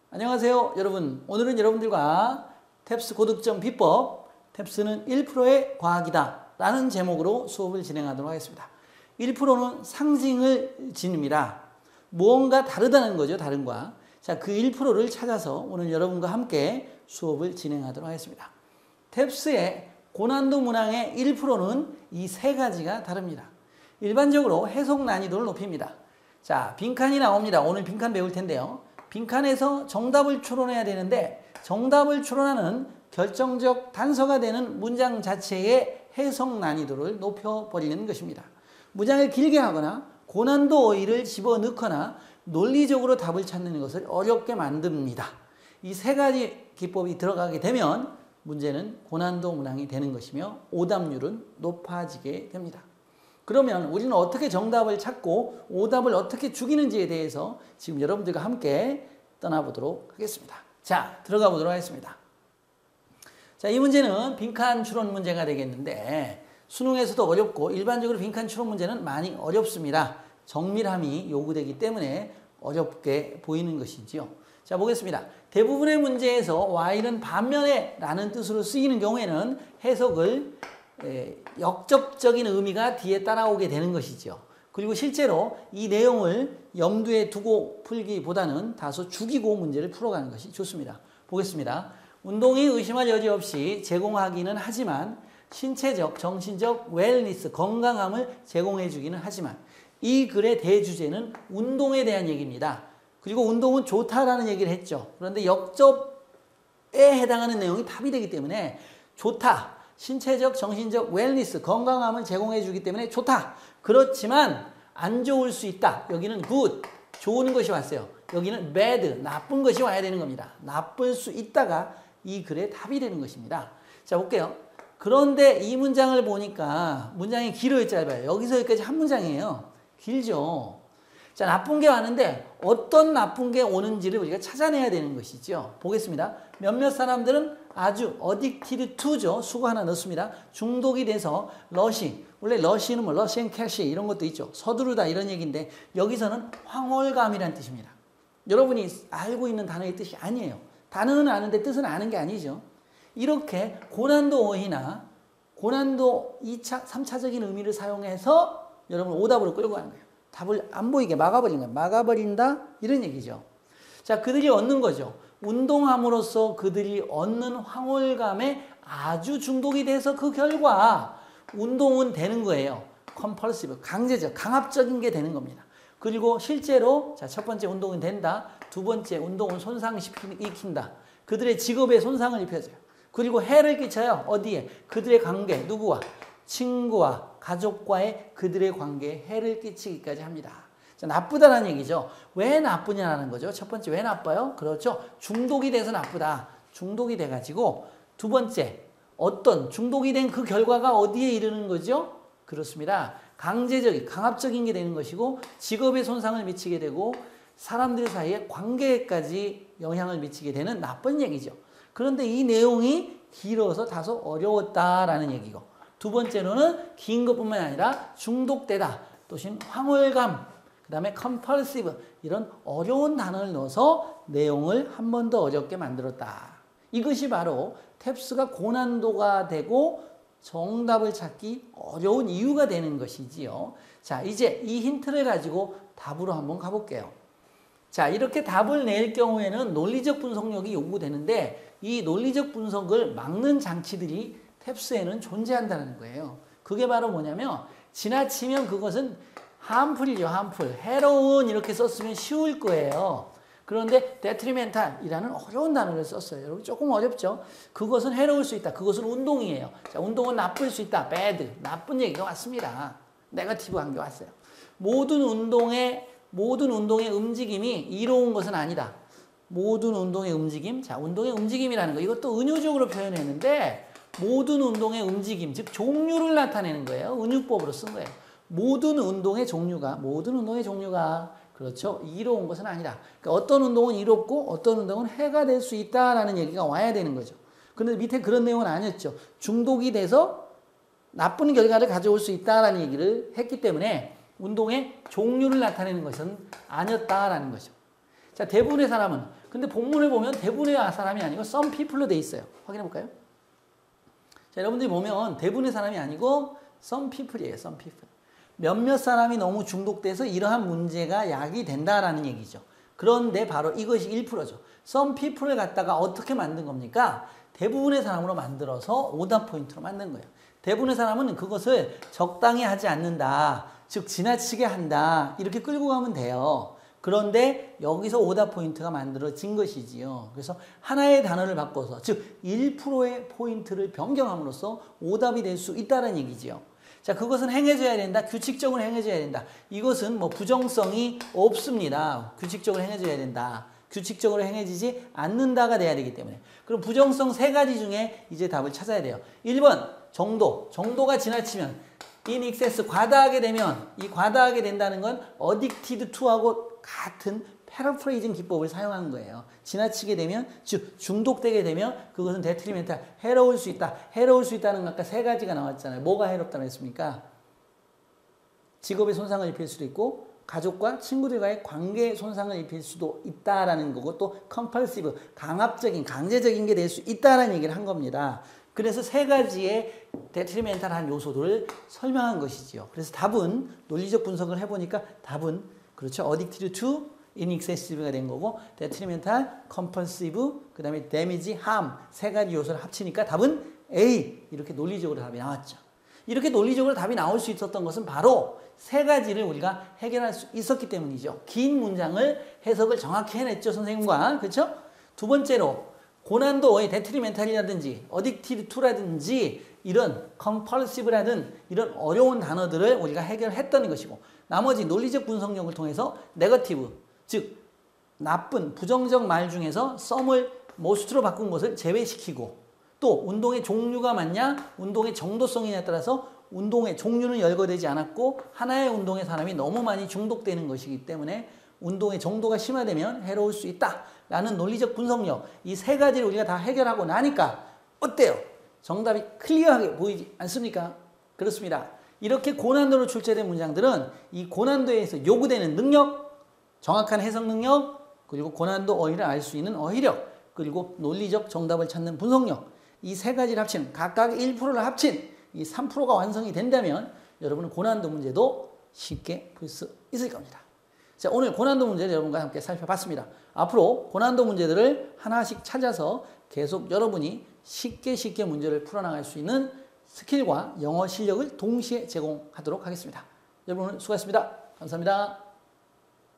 안녕하세요 여러분. 오늘은 여러분들과 탭스 고득점 비법, 탭스는 1%의 과학이다 라는 제목으로 수업을 진행하도록 하겠습니다. 1%는 상징을 지닙니다. 무언가 다르다는 거죠. 다른과. 자, 그 1%를 찾아서 오늘 여러분과 함께 수업을 진행하도록 하겠습니다. 탭스의 고난도 문항의 1%는 이 세 가지가 다릅니다. 일반적으로 해석 난이도를 높입니다. 자, 빈칸이 나옵니다. 오늘 빈칸 배울 텐데요. 빈칸에서 정답을 추론해야 되는데 정답을 추론하는 결정적 단서가 되는 문장 자체의 해석 난이도를 높여버리는 것입니다. 문장을 길게 하거나 고난도 어휘를 집어넣거나 논리적으로 답을 찾는 것을 어렵게 만듭니다. 이 세 가지 기법이 들어가게 되면 문제는 고난도 문항이 되는 것이며 오답률은 높아지게 됩니다. 그러면 우리는 어떻게 정답을 찾고 오답을 어떻게 죽이는지에 대해서 지금 여러분들과 함께 떠나보도록 하겠습니다. 자, 들어가 보도록 하겠습니다. 자, 이 문제는 빈칸 추론 문제가 되겠는데 수능에서도 어렵고 일반적으로 빈칸 추론 문제는 많이 어렵습니다. 정밀함이 요구되기 때문에 어렵게 보이는 것이지요. 자, 보겠습니다. 대부분의 문제에서 while은 반면에 라는 뜻으로 쓰이는 경우에는 해석을 역접적인 의미가 뒤에 따라오게 되는 것이죠. 그리고 실제로 이 내용을 염두에 두고 풀기보다는 다소 죽이고 문제를 풀어가는 것이 좋습니다. 보겠습니다. 운동이 의심할 여지 없이 제공하기는 하지만 신체적, 정신적 웰니스, 건강함을 제공해 주기는 하지만 이 글의 대주제는 운동에 대한 얘기입니다. 그리고 운동은 좋다라는 얘기를 했죠. 그런데 역접에 해당하는 내용이 답이 되기 때문에 좋다. 신체적, 정신적 웰니스, 건강함을 제공해 주기 때문에 좋다. 그렇지만 안 좋을 수 있다. 여기는 good, 좋은 것이 왔어요. 여기는 bad, 나쁜 것이 와야 되는 겁니다. 나쁠 수 있다가 이 글의 답이 되는 것입니다. 자, 볼게요. 그런데 이 문장을 보니까 문장이 길어요, 짧아요? 여기서 여기까지 한 문장이에요. 길죠. 자, 나쁜 게 왔는데 어떤 나쁜 게 오는지를 우리가 찾아내야 되는 것이죠. 보겠습니다. 몇몇 사람들은 아주 addicted to죠. 수고 하나 넣습니다. 중독이 돼서 러시, 원래 러시는 뭐 러시 앤 캐시 이런 것도 있죠. 서두르다 이런 얘기인데 여기서는 황홀감이란 뜻입니다. 여러분이 알고 있는 단어의 뜻이 아니에요. 단어는 아는데 뜻은 아는 게 아니죠. 이렇게 고난도 어휘나 고난도 2차, 3차적인 의미를 사용해서 여러분 오답으로 끌고 가는 거예요. 답을 안 보이게 막아버린 거예요. 막아버린다 이런 얘기죠. 자, 그들이 얻는 거죠. 운동함으로써 그들이 얻는 황홀감에 아주 중독이 돼서 그 결과 운동은 되는 거예요. compulsive, 강제적, 강압적인 게 되는 겁니다. 그리고 실제로 자, 첫 번째 운동은 된다. 두 번째 운동은 손상시킨다. 그들의 직업에 손상을 입혀줘요. 그리고 해를 끼쳐요. 어디에? 그들의 관계, 누구와? 친구와 가족과의 그들의 관계에 해를 끼치기까지 합니다. 자, 나쁘다는 얘기죠. 왜 나쁘냐는 거죠. 첫 번째 왜 나빠요? 그렇죠. 중독이 돼서 나쁘다. 중독이 돼가지고 두 번째 어떤 중독이 된 그 결과가 어디에 이르는 거죠? 그렇습니다. 강제적인, 강압적인 게 되는 것이고 직업에 손상을 미치게 되고 사람들 사이에 관계까지 영향을 미치게 되는 나쁜 얘기죠. 그런데 이 내용이 길어서 다소 어려웠다라는 얘기고 두 번째로는 긴 것뿐만 아니라 중독되다, 또는 황홀감, 그 다음에 compulsive 이런 어려운 단어를 넣어서 내용을 한 번 더 어렵게 만들었다. 이것이 바로 탭스가 고난도가 되고 정답을 찾기 어려운 이유가 되는 것이지요. 자, 이제 이 힌트를 가지고 답으로 한번 가볼게요. 자, 이렇게 답을 낼 경우에는 논리적 분석력이 요구되는데 이 논리적 분석을 막는 장치들이 탭스에는 존재한다는 거예요. 그게 바로 뭐냐면 지나치면 그것은 harmful이죠. harmful. 해로운 이렇게 썼으면 쉬울 거예요. 그런데 detrimental이라는 어려운 단어를 썼어요. 여러분 조금 어렵죠? 그것은 해로울 수 있다. 그것은 운동이에요. 자, 운동은 나쁠 수 있다. bad. 나쁜 얘기가 왔습니다. 네거티브한 게 왔어요. 모든 운동의 움직임이 이로운 것은 아니다. 모든 운동의 움직임. 자, 운동의 움직임이라는 거. 이것도 은유적으로 표현했는데 모든 운동의 움직임, 즉 종류를 나타내는 거예요. 은유법으로 쓴 거예요. 모든 운동의 종류가 그렇죠. 이로운 것은 아니다. 그러니까 어떤 운동은 이롭고 어떤 운동은 해가 될 수 있다라는 얘기가 와야 되는 거죠. 그런데 밑에 그런 내용은 아니었죠. 중독이 돼서 나쁜 결과를 가져올 수 있다라는 얘기를 했기 때문에 운동의 종류를 나타내는 것은 아니었다라는 거죠. 자, 대부분의 사람은 근데 본문을 보면 대부분의 사람이 아니고 some people로 돼 있어요. 확인해 볼까요? 자, 여러분들이 보면 대부분의 사람이 아니고 some people이에요. some people. 몇몇 사람이 너무 중독돼서 이러한 문제가 야기된다라는 얘기죠. 그런데 바로 이것이 1%죠. some people을 갖다가 어떻게 만든 겁니까? 대부분의 사람으로 만들어서 오답 포인트로 만든 거예요. 대부분의 사람은 그것을 적당히 하지 않는다. 즉 지나치게 한다. 이렇게 끌고 가면 돼요. 그런데 여기서 오답 포인트가 만들어진 것이지요. 그래서 하나의 단어를 바꿔서 즉 1%의 포인트를 변경함으로써 오답이 될 수 있다는 얘기지요. 자, 그것은 행해져야 된다. 규칙적으로 행해져야 된다. 이것은 뭐 부정성이 없습니다. 규칙적으로 행해져야 된다. 규칙적으로 행해지지 않는다가 돼야 되기 때문에. 그럼 부정성 3가지 중에 이제 답을 찾아야 돼요. 1번 정도. 정도가 지나치면 in excess 과다하게 되면 이 과다하게 된다는 건 addicted to하고 같은 paraphrasing 기법을 사용한 거예요. 지나치게 되면 즉 중독되게 되면 그것은 detrimental 해로울 수 있다. 해로울 수 있다는 건 아까 3가지가 나왔잖아요. 뭐가 해롭다고 했습니까? 직업에 손상을 입힐 수도 있고 가족과 친구들과의 관계에 손상을 입힐 수도 있다라는 거고 또 compulsive 강압적인 강제적인 게 될 수 있다라는 얘기를 한 겁니다. 그래서 3가지의 detrimental한 요소들을 설명한 것이지요. 그래서 답은 논리적 분석을 해보니까 답은 그렇죠. addicted to inexcessive가 된 거고 detrimental, compulsive, 그 다음에 damage, harm 3가지 요소를 합치니까 답은 A 이렇게 논리적으로 답이 나왔죠. 이렇게 논리적으로 답이 나올 수 있었던 것은 바로 3가지를 우리가 해결할 수 있었기 때문이죠. 긴 문장을 해석을 정확히 해냈죠. 선생님과. 그렇죠? 두 번째로 고난도의 detrimental이라든지 addicted to라든지 이런 compulsive라든 이런 어려운 단어들을 우리가 해결했던 것이고 나머지 논리적 분석력을 통해서 negative 즉 나쁜 부정적 말 중에서 some을 most로 바꾼 것을 제외시키고 또 운동의 종류가 맞냐 운동의 정도성이냐에 따라서 운동의 종류는 열거되지 않았고 하나의 운동에 사람이 너무 많이 중독되는 것이기 때문에 운동의 정도가 심화되면 해로울 수 있다라는 논리적 분석력 이 3가지를 우리가 다 해결하고 나니까 어때요? 정답이 클리어하게 보이지 않습니까? 그렇습니다. 이렇게 고난도로 출제된 문장들은 이 고난도에서 요구되는 능력, 정확한 해석 능력, 그리고 고난도 어휘를 알 수 있는 어휘력, 그리고 논리적 정답을 찾는 분석력 이 3가지를 합친 각각 1%를 합친 이 3%가 완성이 된다면 여러분은 고난도 문제도 쉽게 풀 수 있을 겁니다. 자, 오늘 고난도 문제를 여러분과 함께 살펴봤습니다. 앞으로 고난도 문제들을 하나씩 찾아서 계속 여러분이 쉽게 문제를 풀어나갈 수 있는 스킬과 영어 실력을 동시에 제공하도록 하겠습니다. 여러분 수고하셨습니다. 감사합니다.